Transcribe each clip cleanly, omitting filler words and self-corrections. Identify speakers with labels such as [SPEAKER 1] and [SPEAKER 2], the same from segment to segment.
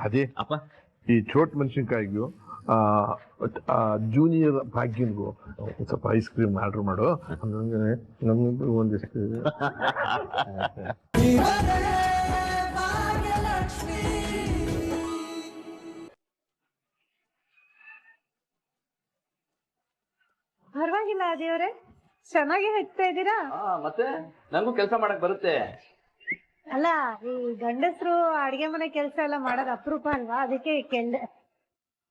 [SPEAKER 1] ಅದೇ
[SPEAKER 2] ಅಪ್ಪ
[SPEAKER 1] ಈ ಚೋಟ್ ಮೆಣಸಿನ್ಕಾಯಿಗೂ ಜೂನಿಯರ್ ಭಾಗ್ಯನ್ಗೂ ಸ್ವಲ್ಪ ಐಸ್ ಕ್ರೀಮ್ ಆರ್ಡರ್ ಮಾಡು. ನಮ್ಗೆ ಒಂದಿಷ್ಟು
[SPEAKER 3] ಪರವಾಗಿಲ್ಲ ದೇವ್ರೆ, ಚೆನ್ನಾಗಿ ಹೆಚ್ಚ್ತಾ ಇದ್ದೀರಾ.
[SPEAKER 2] ಮತ್ತೆ ನಂಗೂ ಕೆಲಸ ಮಾಡಕ್ ಬರುತ್ತೆ.
[SPEAKER 3] ಅಲ್ಲ, ಈ ಗಂಡಸರು ಅಡಿಗೆ ಮನೆ ಕೆಲಸ ಎಲ್ಲ ಮಾಡೋದು ಅಪರೂಪ ಅಲ್ವಾ, ಅದಕ್ಕೆ ಕೇಳ್ದೆ.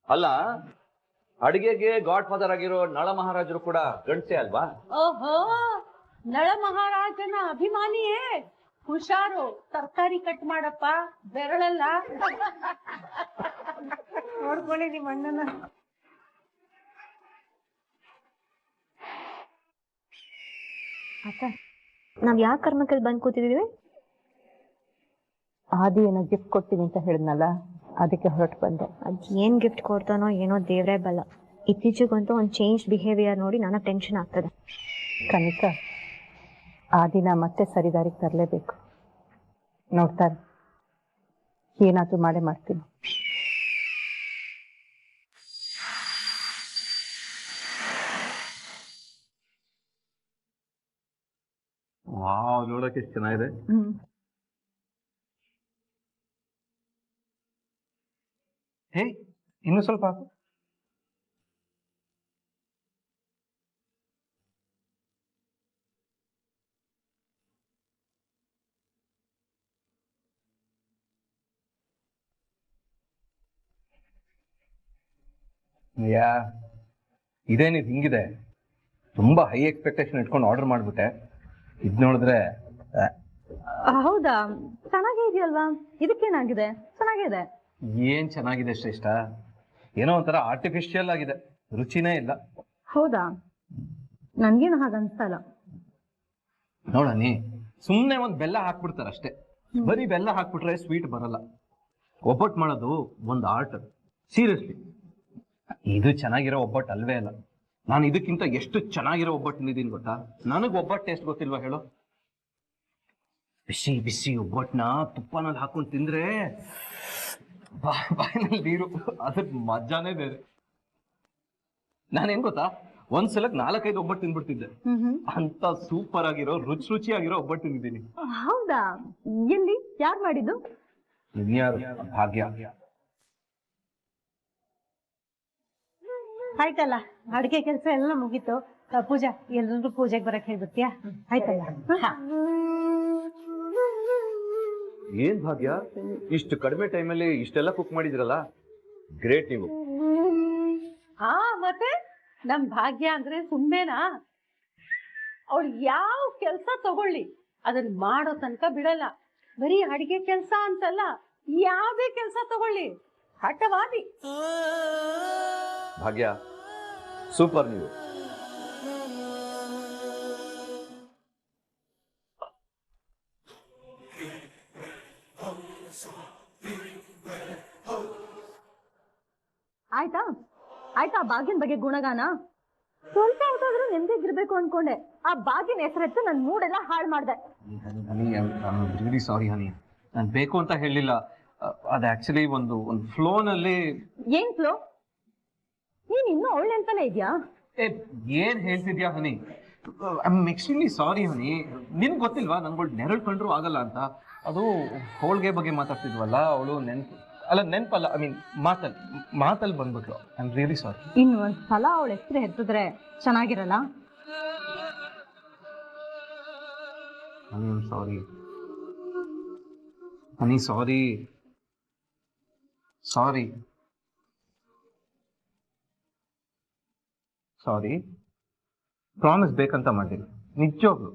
[SPEAKER 2] ಅಲ್ಲ, ಅಡಿಗೆಗೆ ಗಾಡ್ ಫಾದರ್ ಆಗಿರೋ ನಳ ಮಹಾರಾಜರು ಕೂಡ ಗಂಡಸೆ ಅಲ್ವಾ?
[SPEAKER 3] ಓಹೋ, ನಳ ಮಹಾರಾಜನ ಅಭಿಮಾನಿಯೇ. ಹುಷಾರು, ತರಕಾರಿ ಕಟ್ ಮಾಡಪ್ಪ, ಬೆರಳಲ್ಲ. ನೋಡ್ಕೊಳ್ಳಿ ನಿಮ್ಮ ಅಣ್ಣನ.
[SPEAKER 4] ಅಕ್ಕ, ನಾವ್ ಯಾವ ಕರ್ಮಕಲ್ಲಿ ಬಂದ್ ಕೂತಿದೀವಿ?
[SPEAKER 5] ಆದಿ ಏನೋ ಗಿಫ್ಟ್ ಕೊಡ್ತೀನಿ ಅಂತ ಹೇಳಿದ್ನಲ್ಲ, ಅದಕ್ಕೆ ಹೊರಟು ಬಂದೆ.
[SPEAKER 4] ಅದ್ ಏನ್ ಗಿಫ್ಟ್ ಕೊಡ್ತಾನೋ ಏನೋ ದೇವ್ರೇ ಬಲ್ಲ. ಇತ್ತೀಚೆಗಂತೂ ಒಂದು ಚೇಂಜ್ ಬಿಹೇವಿಯರ್ ನೋಡಿ ನನಗೆ ಟೆನ್ಷನ್ ಆಗ್ತದೆ.
[SPEAKER 5] ಕನಿಕಾ, ಆದಿನ ಮತ್ತೆ ಸರಿದಾರಿಗೆ ತರಲೇಬೇಕು. ನೋಡ್ತಾರೆ, ಏನಾದ್ರೂ ಮಾಡೇ ಮಾಡ್ತೀನಿ.
[SPEAKER 2] ವಾವ್, ನೋಡಕ್ಕೆ ಎಷ್ಟು ಚೆನ್ನಾಗಿದೆ.
[SPEAKER 6] ಹೇ, ಇನ್ನು ಸ್ವಲ್ಪ ಹಾಕು. ಇದೇನಿದು ಹಿಂಗಿದೆ? ತುಂಬಾ ಹೈ ಎಕ್ಸ್ಪೆಕ್ಟೇಷನ್ ಇಟ್ಕೊಂಡು ಆರ್ಡರ್ ಮಾಡ್ಬಿಟ್ಟೆ. ಇದ್ ನೋಡಿದ್ರೆ
[SPEAKER 5] ಹೌದಾ, ಚೆನ್ನಾಗೇ ಇದೆಯಲ್ವಾ? ಇದಕ್ಕೇನಾಗಿದೆ? ಚೆನ್ನಾಗಿದೆ.
[SPEAKER 6] ಏನ್ ಚೆನ್ನಾಗಿದೆ ಶ್ರೇಷ್ಠ, ಏನೋ ಒಂಥರ ಆರ್ಟಿಫಿಷಿಯಲ್ ಆಗಿದೆ, ರುಚಿನೇ ಇಲ್ಲ.
[SPEAKER 5] ಹೌದಾ, ನನ್ಗೇನು ಹಾಗನ್ಸಲ್ಲ.
[SPEAKER 6] ನೋಡನಿ, ಸುಮ್ಮನೆ ಒಂದ್ ಬೆಲ್ಲ ಹಾಕ್ಬಿಡ್ತಾರ ಅಷ್ಟೇ. ಬರೀ ಬೆಲ್ಲ ಹಾಕ್ಬಿಟ್ರೆ ಸ್ವೀಟ್ ಬರಲ್ಲ. ಒಬ್ಬಟ್ಟು ಮಾಡೋದು ಒಂದು ಆರ್ಟ್, ಸೀರಿಯಸ್ಲಿ. ಇದು ಚೆನ್ನಾಗಿರೋ ಒಬ್ಬಟ್ಟು ಅಲ್ವೇ ಅಲ್ಲ. ನಾನು ಇದಕ್ಕಿಂತ ಎಷ್ಟು ಚೆನ್ನಾಗಿರೋ ಒಬ್ಬಟ್ಟು ತಿಂದಿದ್ದೀನಿ ಗೊತ್ತಾ? ನನಗೆ ಒಬ್ಬಟ್ಟು ಟೇಸ್ಟ್ ಗೊತ್ತಿಲ್ವಾ ಹೇಳು? ಬಿಸಿ ಬಿಸಿ ಒಬ್ಬಟ್ಟನ್ನ ತುಪ್ಪನಲ್ಲಿ ಹಾಕೊಂಡು ತಿಂದ್ರೆ ಬಾಯಿನಲ್ಲಿ ನೀರು, ಅದ್ರ ಮಜಾನೇ ಬೇರೆ. ನಾನೇನ್ ಗೊತ್ತಾ, ಒಂದ್ಸಲಕ್ 4-5 ಒಬ್ಬಟ್ಟು ತಿಂದ್ಬಿಡ್ತಿದ್ದೆ. ಅಂತ ಸೂಪರ್ ಆಗಿರೋ ರುಚಿಯಾಗಿರೋ ಒಬ್ಬಟ್ಟು ತಿಂದಿದ್ದೀನಿ.
[SPEAKER 5] ಹೌದಾ, ಎಲ್ಲಿ? ಯಾರು ಮಾಡಿದ್ದು?
[SPEAKER 6] ಇನ್ಯಾರು? ಭಾಗ್ಯ.
[SPEAKER 3] ಆಯ್ತಲ್ಲ, ಅಡಿಗೆ ಕೆಲಸ ಎಲ್ಲ ಮುಗೀತು. ಪೂಜಾ, ಎಲ್ರು ಪೂಜೆಗೆ ಬರಕ್ ಹೇಳ್ಬಿಡ್ತೀಯಾ? ಆಯ್ತಲ್ಲ.
[SPEAKER 2] ಏನ್ ಭಾಗ್ಯ, ಇಷ್ಟು ಕಡಿಮೆ ಟೈಮಲ್ಲಿ ಇಷ್ಟೆಲ್ಲ ಕುಕ್ ಮಾಡಿದ್ರಲ್ಲ, ಗ್ರೇಟ್ ನೀವು.
[SPEAKER 3] ಮತ್ತೆ ನಮ್ ಭಾಗ್ಯ ಅಂದ್ರೆ ಸುಮ್ನೆನಾ? ಅವಳು ಯಾವ ಕೆಲ್ಸ ತಗೊಳ್ಳಿ ಅದನ್ನ ಮಾಡೋ ತನಕ ಬಿಡಲ್ಲ. ಬರೀ ಅಡಿಗೆ ಕೆಲ್ಸ ಅಂತಲ್ಲ, ಯಾವ್ದೇ ಕೆಲ್ಸ ತಗೊಳ್ಳಿ ಹಠವಾದಿ.
[SPEAKER 2] ಭಾಗ್ಯ, ಸೂಪರ್ ನೀವು.
[SPEAKER 5] ಆಯ್ತಾ ಆಯ್ತಾ, ಭಾಗ್ಯನ ಬಗ್ಗೆ ಗುಣಗಾನ ಸ್ವಲ್ಪ ಹೊತ್ತಾದ್ರೂ ನೆಮ್ಮದಿಗಿರ್ಬೇಕು ಅನ್ಕೊಂಡೆ. ಆ ಭಾಗ್ಯನ ಹೆಸರೆತ್ತು ನನ್ ಮೂಡೆಲ್ಲ ಹಾಳು ಮಾಡ್ದೆ.
[SPEAKER 6] ರಿಯಲಿ ಸಾರಿ ಹನಿ, ನಾನು ಬೇಕು ಅಂತ ಹೇಳಿಲ್ಲ. ಅದು ಆಕ್ಚುಲಿ ಒಂದು ಫ್ಲೋನಲ್ಲಿ.
[SPEAKER 5] ಏನ್ ಫ್ಲೋ? ನೀನ್ ಇನ್ನೂ ಅವಳ ನೆನ್ಪಲ್ಲೇ ಇದ್ಯಾ?
[SPEAKER 6] ಏನ್ ಹೇಳ್ತಿದ್ಯಾ ಹನಿ? ಐ ಆಮ್ ಎಕ್ಸ್ಟ್ರೀಮ್ಲಿ ಸಾರಿ ಹನಿ. ನಿನ್ಗೆ ಗೊತ್ತಿಲ್ವಾ ನನ್ಗಳು ನೆರಳು ಕಂಡ್ರು ಆಗಲ್ಲ ಅಂತ? ಅದು ಹೋಳಿಗೆ ಬಗ್ಗೆ ಮಾತಾಡ್ತಿದ್ವಲ್ಲ, ಅವಳು ನೆನಪಲ್ಲ, ಐ ಮೀನ್ ಮಾತಲ್ಲಿ ಬಂದ್ಬಿಟ್ಲು. I am really sorry.
[SPEAKER 5] ಇನ್ನು ಒಂದ್ ಸಲ ಅವಳ ಹೆಸರು ಎತ್ತಿದ್ರೆ ಚೆನ್ನಾಗಿರಲ್ಲ.
[SPEAKER 6] ಹನಿ, ಸಾರಿ ಹನಿ, ಸಾರಿ ಸಾರಿ ಸಾರಿ. ಪ್ರಾಮಿಸ್ ಬೇಕಂತ ಮಾಡಿಲ್ಲ, ನಿಜವಾಗ್ಲು.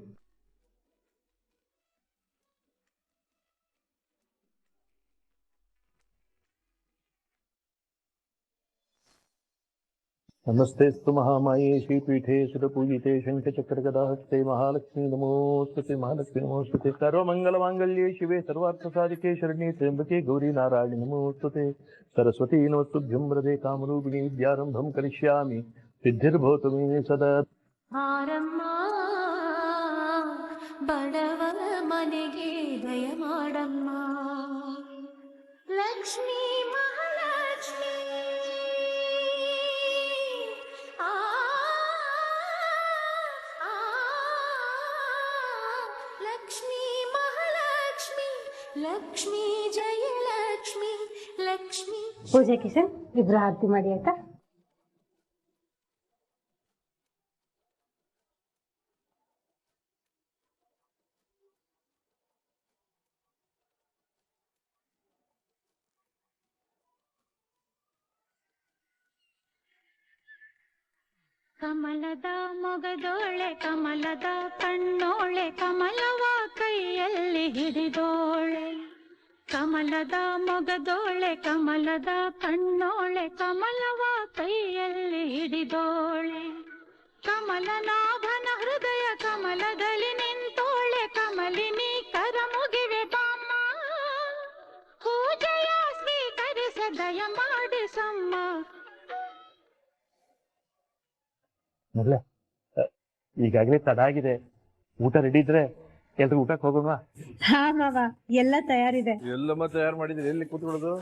[SPEAKER 1] नमस्तेस्तु महामाये श्रीपीठे सुरपूजिते शङ्खचक्रगदाहस्ते महालक्ष्मी नमोस्तुते, महालक्ष्मी नमोस्तुते। सर्वमङ्गलमाङ्गल्ये शिवे सर्वार्थसाधिके शरण्ये त्र्यम्बके गौरी नारायणि नमोस्तुते। सरस्वती नमस्तुभ्यं वरदे कामरूपिणी विद्यारम्भं करिष्यामि, सिद्धिर्भवतु मे सदा।
[SPEAKER 7] ಬಡವರ ಮನೆಗೆ ದಯ ಮಾಡಮ್ಮ ಲಕ್ಷ್ಮೀ ಲಕ್ಷ್ಮೀ ಜಯ ಲಕ್ಷ್ಮೀ ಲಕ್ಷ್ಮೀ.
[SPEAKER 3] ಪೂಜೆ ಕಿಶನ್ ಇಬ್ರು ಆರತಿ ಮಾಡಿ ಆಯ್ತಾ.
[SPEAKER 7] ಕಮಲದ ಮೊಗದೋಳೆ ಕಮಲದ ಕಣ್ಣೋಳೆ ಕಮಲವ ಕೈಯಲ್ಲಿ ಹಿಡಿದೋಳೆ. ಕಮಲದ ಮೊಗದೋಳೆ ಕಮಲದ ಕಣ್ಣೋಳೆ ಕಮಲವ ಕೈಯಲ್ಲಿ ಹಿಡಿದೋಳೆ. ಕಮಲನಾಭನ ಹೃದಯ ಕಮಲದಲ್ಲಿ ನಿಂತೋಳೆ. ಕಮಲಿನಿ ಕರ ಮುಗಿವೆ ಬಾಮ್ಮ, ಪೂಜೆಯ ಸ್ವೀಕರಿಸ ದಯ ಮಾಡಿಸಮ್ಮ.
[SPEAKER 1] ಮೊದಲೇ ಈಗಾಗಲೇ ತಡ ಆಗಿದೆ, ಊಟ ರೆಡಿ ಇದ್ರೆ ಎಲ್ರು ಊಟಕ್ಕೆ ಹೋಗೋಣ.
[SPEAKER 3] ಹಾ ಮಾವ, ಎಲ್ಲ ತಯಾರಿದೆ.
[SPEAKER 1] ಎಲ್ಲಮ್ಮ ತಯಾರು ಮಾಡಿದ್ರೆ ಎಲ್ಲಿ ಕೂತ್ಕೊಳ್ಳೋದು?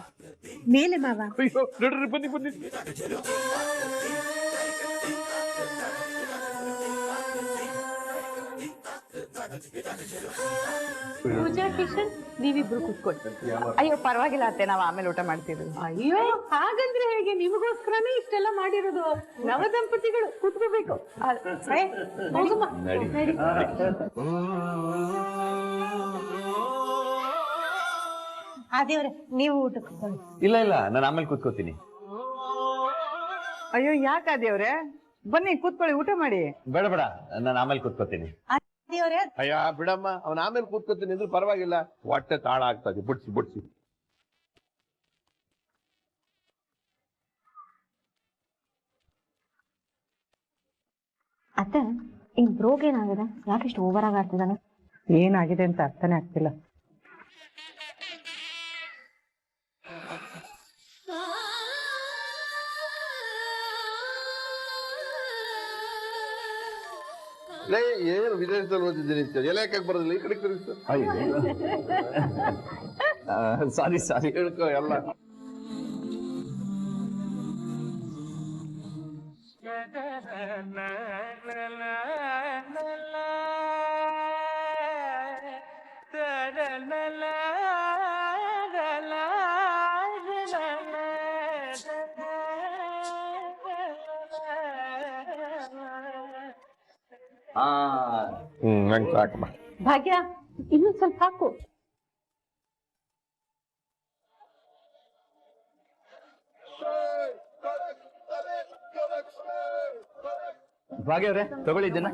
[SPEAKER 3] ಮೇಲೆ ಮಾವ.
[SPEAKER 1] ಅಯ್ಯೋ ನಡ್ರಿ, ಬನ್ನಿ ಬನ್ನಿ.
[SPEAKER 3] ಪೂಜಾ ಕಿಶನ್ ನೀವಿಬ್ರು ಕೂತ್ಕೊಳ್ಳಿ.
[SPEAKER 5] ಅಯ್ಯೋ ಪರವಾಗಿಲ್ಲ ಅತ್ತೆ, ನಾವು ಆಮೇಲೆ ಊಟ ಮಾಡ್ತೀವಿ.
[SPEAKER 3] ಅಯ್ಯೋ ಹಾಗಂದ್ರೆ ಹೇಗೆ, ನಿಮಗೋಸ್ಕರನೇ ಇಷ್ಟೆಲ್ಲ ಮಾಡಿರೋದು. ನವ ದಂಪತಿಗಳು ಕೂತ್ಕೋಬೇಕು. ಹೋಗಮ್ಮ, ನಡಿ. ಆದೇವ್ರೆ ನೀವು ಊಟಕ್ಕೆ ಕೂತ್ಕೊಳ್ಳಿ.
[SPEAKER 2] ಇಲ್ಲ ಇಲ್ಲ, ನಾನು ಆಮೇಲೆ ಕೂತ್ಕೋತೀನಿ.
[SPEAKER 5] ಅಯ್ಯೋ ಯಾಕೆ ದೇವ್ರೆ, ಬನ್ನಿ ಕೂತ್ಕೊಳ್ಳಿ, ಊಟ ಮಾಡಿ.
[SPEAKER 2] ಬೇಡ ಬೇಡ, ನಾನು ಆಮೇಲೆ ಕೂತ್ಕೋತೀನಿ.
[SPEAKER 3] ಆದೇವ್ರೆ
[SPEAKER 1] ಅಯ್ಯ ಬಿಡಮ್ಮ, ಅವನ ಆಮೇಲೆ ಕೂತ್ಕೊತೀನಿ ಅಂದ್ರೆ ಪರವಾಗಿಲ್ಲ, ಹೊಟ್ಟೆ ತಾಳ ಆಗ್ತದೆ. ಬಿಡ್ಸಿ ಬಿಡ್ಸಿ.
[SPEAKER 4] ಅತ್ತೆ, ಈ ಬ್ರೋಗ್ ಏನಾಗಿದೆ? ಯಾಕಿಷ್ಟು ಓವರ್ ಆಗಿ ಆಡ್ತಿದ್ದಾನೆ?
[SPEAKER 5] ಏನಾಗಿದೆ ಅಂತ ಅರ್ಥನೇ ಆಗ್ತಿಲ್ಲ.
[SPEAKER 1] ಏನು ವಿದೇಶದಲ್ಲಿ ಓದಿದ್ದೀನಿ ಎಲ್ಲ ಯಾಕೆ ಬರೋದಿಲ್ಲ? ಈ ಕಡೆ ತಿರುಗಿಸ.
[SPEAKER 2] ಸಾರಿ ಸಾರಿ.
[SPEAKER 1] ಹೇಳ್ಕೊ ಎಲ್ಲ. ನಂಗೆ ಸಾಕಮ್ಮ.
[SPEAKER 3] ಭಾಗ್ಯ, ಇನ್ನೊಂದ್ ಸ್ವಲ್ಪ ಹಾಕು.
[SPEAKER 2] ಭಾಗ್ಯ ಅವ್ರೆ, ತಗೊಳ್ಳಿದ್ದೇನ?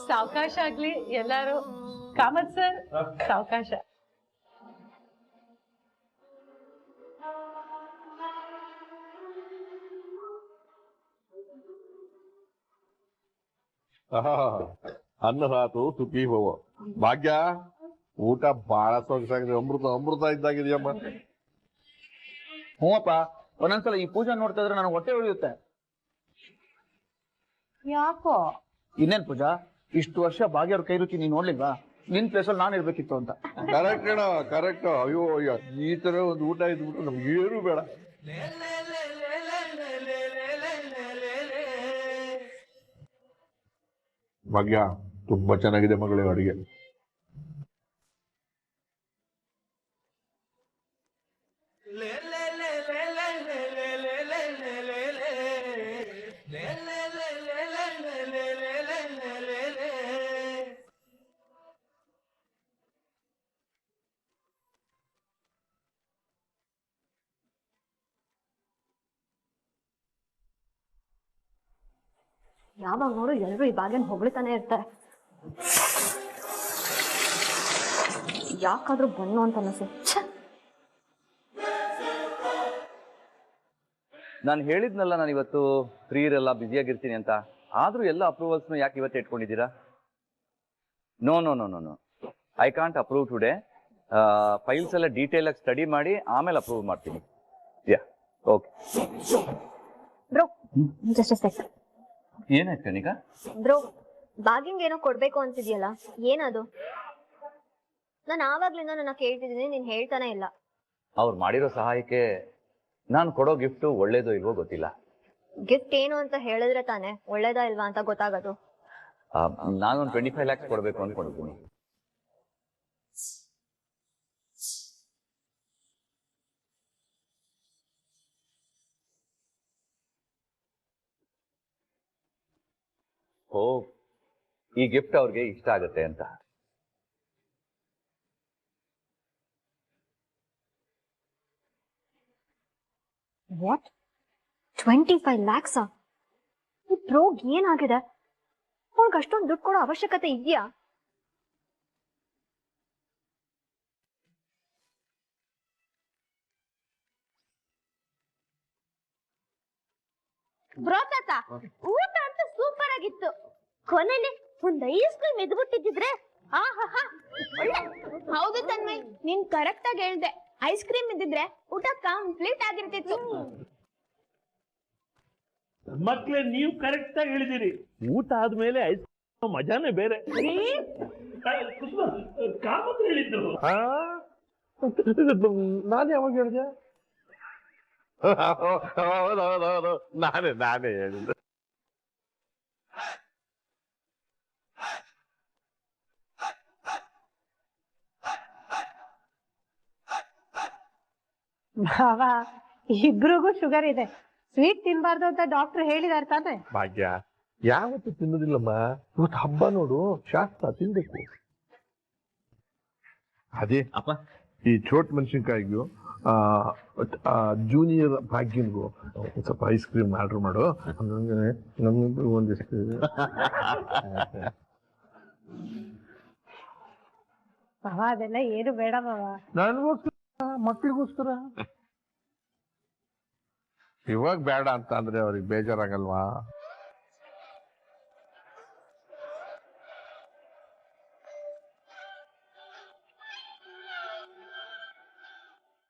[SPEAKER 3] ಸಾವಕಾಶ ಆಗ್ಲಿ ಎಲ್ಲಾರು. ಕಾಮತ್ ಸರ್, ಸಾವಕಾಶ.
[SPEAKER 1] ಅನ್ನ ಸಾತು ಸುಖಿ ಹೋವ. ಭಾಗ್ಯ, ಊಟ ಬಹಳ ಸೊಗಸಾಗಿದೆ. ಅಮೃತ ಅಮೃತ ಇದ್ದಾಗಿದೆಯಮ್ಮ.
[SPEAKER 6] ಹ್ಞೂಪ್ಪ, ಒಂದೊಂದ್ಸಲ ಈ ಪೂಜಾ ನೋಡ್ತಾ ಇದ್ರೆ ನನಗೆ ಹೊಟ್ಟೆ ಉಳಿಯುತ್ತೆ.
[SPEAKER 5] ಯಾಕೋ?
[SPEAKER 6] ಇನ್ನೇನ್ ಪೂಜಾ, ಇಷ್ಟು ವರ್ಷ ಭಾಗ್ಯವ್ರ ಕೈ ರುಚಿ ನೀನ್ ನೋಡ್ಲಿಲ್ವಾ? ನಿನ್ ಪ್ಲೇಸಲ್ಲಿ ನಾನು ಇರ್ಬೇಕಿತ್ತು ಅಂತ.
[SPEAKER 1] ಕರೆಕ್ಟ್ ಅಣ್ಣ, ಕರೆಕ್ಟ್. ಅಯ್ಯೋ ಈ ತರ ಒಂದು ಊಟ ಇದ್ಬಿಟ್ಟು ನಮ್ಗೆ ಏನು ಬೇಡ. ಭಾಗ್ಯ, ತುಂಬಾ ಚೆನ್ನಾಗಿದೆ ಮಗಳೇ ಅಡಿಗೆ.
[SPEAKER 4] ಯಾವಾಗ ನೋಡು ಎಲ್ಲರೂ ಈ ಭಾಗ್ಯನ ಹೊಗಳ್ತಾನೆ ಇರ್ತಾರೆ. ಯಾಕಾದ್ರೂ ಬನ್ನು ಅಂತ ಅನಿಸು.
[SPEAKER 2] ನಾನು ಹೇಳಿದ್ನಲ್ಲ, ನಾನು ಇವತ್ತು ಫ್ರೀ ಇರಲ್ಲ, ಬ್ಯುಸಿಯಾಗಿರ್ತೀನಿ ಅಂತ. ಆದ್ರೂ ಎಲ್ಲ ಅಪ್ರೂವಲ್ಸ್ನು ಯಾಕೆ ಇವತ್ತೇ ಇಟ್ಕೊಂಡಿದ್ದೀರಾ? No no no no no, I can't approve today. Files ಎಲ್ಲ ಡೀಟೇಲ್ ಆಗಿ ಸ್ಟಡಿ ಮಾಡಿ ಆಮೇಲೆ ಅಪ್ರೂವ್ ಮಾಡ್ತೀನಿ. Yeah, okay.
[SPEAKER 4] Bro just a sec.
[SPEAKER 2] ಏನಾಯ್ತು ಕನಿಕಾ?
[SPEAKER 4] ಬ್ರೋ ಭಾಗ್ಯಂಗ್ ಏನೋ ಕೊಡ್ಬೇಕು ಅಂತಿದ್ಯಲ್ಲ, ಏನದು? ನಾನು ಆವಾಗ್ಲಿಂದ ನನ್ನ ಕೇಳ್ತಿದ್ದೀನಿ, ನೀನ್ ಹೇಳ್ತಾನೆ ಇಲ್ಲ.
[SPEAKER 2] ಅವ್ರು ಮಾಡಿರೋ ಸಹಾಯಕ್ಕೆ ನಾನು ಕೊಡೋ ಗಿಫ್ಟು ಒಳ್ಳೇದೋ ಇಲ್ವೋ ಗೊತ್ತಿಲ್ಲ.
[SPEAKER 4] ಗಿಫ್ಟ್ ಏನು ಅಂತ ಹೇಳಿದ್ರೆ ತಾನೆ ಒಳ್ಳೇದಾ ಇಲ್ವಾ ಅಂತ ಗೊತ್ತಾಗೋದು.
[SPEAKER 2] ನಾನೊಂದು 25 lakhs ಕೊಡಬೇಕು ಅನ್ಕೊಂಡಿದ್ದೀನಿ. ಓ, ಈ ಗಿಫ್ಟ್ ಅವ್ರಿಗೆ ಇಷ್ಟ ಆಗುತ್ತೆ ಅಂತ.
[SPEAKER 4] What 25 lakhs? ಈ ಪ್ರೋಗ್ ಏನಾಗಿದೆ? ಅವ್ಳಿಗೆ ಅಷ್ಟೊಂದು ದುಡ್ಡು ಕೊಡೋ ಅವಶ್ಯಕತೆ ಇದೆಯಾ?
[SPEAKER 5] ಬ್ರೋ ತಾತ, ಊಟ ಅಂತ ಸೂಪರ್ ಆಗಿತ್ತು. ಕೊನೆಯಲ್ಲಿ ಒಂದ್ ಐಸ್ ಕ್ರೀಮ್ ಎದ್ಬಿಟ್ಟಿದ್ರೆ ಆಹಾ ಒಳ್ಳೆ. ಹೌದು ತನ್ಮಯ್, ನೀನ್ ಕರೆಕ್ಟ್ ಆಗಿ ಹೇಳ್ದೆ. ಐಸ್ ಕ್ರೀಮ್ ಇದ್ದಿದ್ರೆ ಊಟ ಕಂಪ್ಲೀಟ್ ಆಗಿರ್ತಿತ್ತು.
[SPEAKER 8] ಮಕ್ಳೇ, ನೀವು ಕರೆಕ್ಟ್ ಆಗಿ ಹೇಳಿದಿರಿ. ಊಟ ಆದ್ಮೇಲೆ ಐಸ್ ಕ್ರೀಮ್ ಮಜಾನೇ ಬೇರೆ. ಕಾಮತ್ ಹೇಳಿದ್ದು.
[SPEAKER 1] ನಾನು ಯಾವಾಗ ಹೇಳಿದೆ? ಹೌದೌದೌದು, ನಾನೇ ಹೇಳಿದ್ದು.
[SPEAKER 3] ಭಾವ, ಇಬ್ರಿಗೂ ಶುಗರ್ ಇದೆ, ಸ್ವೀಟ್ ತಿನ್ಬಾರ್ದು ಅಂತ ಡಾಕ್ಟರ್ ಹೇಳಿದಾರೆ ತಾನೆ.
[SPEAKER 1] ಭಾಗ್ಯ ಯಾವತ್ತು ತಿನ್ನೋದಿಲ್ಲಮ್ಮ. ಇವತ್ತು ಹಬ್ಬ ನೋಡು, ಶಾಸ್ತ್ರ ತಿನ್ಬೇಕು. ಅದೇ
[SPEAKER 6] ಅಪ್ಪ,
[SPEAKER 1] ಈ ಚೋಟ್ ಮೆಣಸಿನ್ಕಾಯಿಗೂ ಜೂನಿಯರ್ ಭಾಗ್ಯನ್ಗೂ ಸ್ವಲ್ಪ ಐಸ್ ಕ್ರೀಮ್ ಆರ್ಡರ್ ಮಾಡು. ನಮ್ಗೆ ಒಂದಿಷ್ಟು.
[SPEAKER 3] ಭಾವ ಅದೆಲ್ಲ ಏನು ಬೇಡ ಭಾವ.
[SPEAKER 1] ನನಗೋಸ್ಕರ, ಮಕ್ಳಿಗೋಸ್ಕರ. ಇವಾಗ ಬೇಡ ಅಂತ ಅಂದ್ರೆ ಅವ್ರಿಗೆ ಬೇಜಾರಾಗಲ್ವಾ?